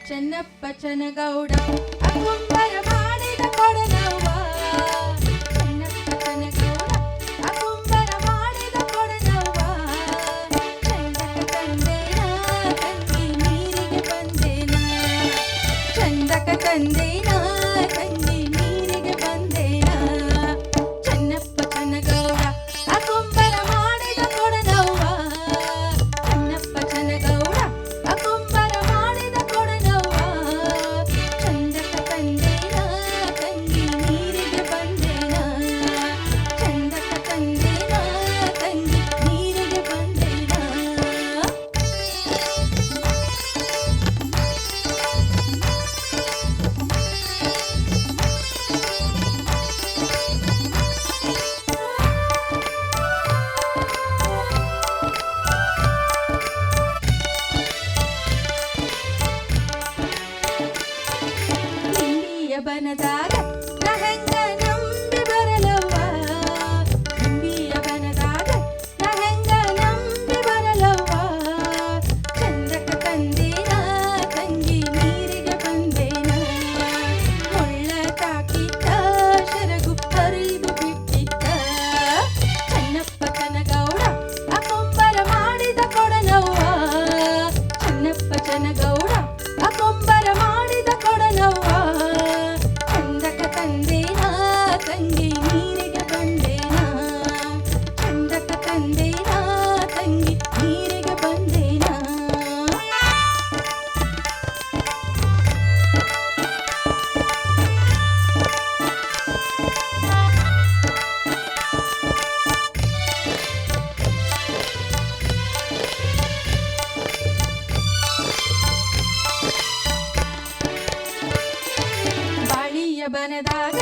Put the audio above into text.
ಚೆನ್ನಪ್ಪ ಚನಗೌಡ ಅಕುಂಬರ ಮಾಡಿದ ಕೊಡನವ್ವ. ಚೆನ್ನಪ್ಪ ಚನಗೌಡ ಅಕುಂಬರ ಮಾಡಿದ ಕೊಡನವ್ವ. ಚಂದಕ ತಂದೇನ ತಂಗಿ ನೀರಿಗೆ ಬಂದೇನ. ಚಂದಕ ತಂದೇನ ತಂಗಿ ನೀರಿಗೆ ಬಂದೇನ. ಚೆನ್ನಪ್ಪ ಚನಗೌಡ ಅಕುಂಬರ ಮಾಡಿದ ಕೊಡನವ್ವ. ಚೆನ್ನಪ್ಪ ಚನಗೌಡ ಅಕುಂಬರ ಮಾಡಿದ ಕೊಡನವ್ವ. ಚಂದಕ ತಂದೇನ ತಂಗಿ ನೀರಿಗೆ ಬಂದೇನ. ಚಂದಕ ತಂದೇನ ತಂಗಿ ನೀರಿಗೆ ಬಂದೇನ. ನಿಂಬಿಯ ಬನದಾಗ ನಹೆಂಗ ನಂಬಿ ಬರಲವ್ವ. ನಿಂಬಿಯ ಬನದಾಗ ನಹೆಂಗ ನಂಬಿ ಬರಲವ್ವ. ಚಂದಕ ತಂದೇನ ತಂಗಿ ನೀರಿಗೆ ಬಂದೇನ. ಮುಳ್ಳ ತಾಕಿದ್ದ ಶರಗು ಹರಿದು ಬಿಟ್ಟಿದ್ದ. ಚೆನ್ನಪ್ಪ ಚನಗೌಡ ಅಕುಂಬರ ಮಾಡಿದ ಕೊಡನವ್ವ. ಚೆನ್ನಪ್ಪ ಚನಗೌಡ ಅಕುಂಬರ ಮಾಡಿದ ಕೊಡನವ್ವ. ಚಂದಕ ತಂದೇನ ತಂಗಿ ನೀರಿಗೆ ಬಂದೇನ. ಚಂದಕ ತಂದೇನ ತಂಗಿ ನೀರಿಗೆ ಬಂದೇನ. ಬಾಳಿಯ ಬನದಾಗ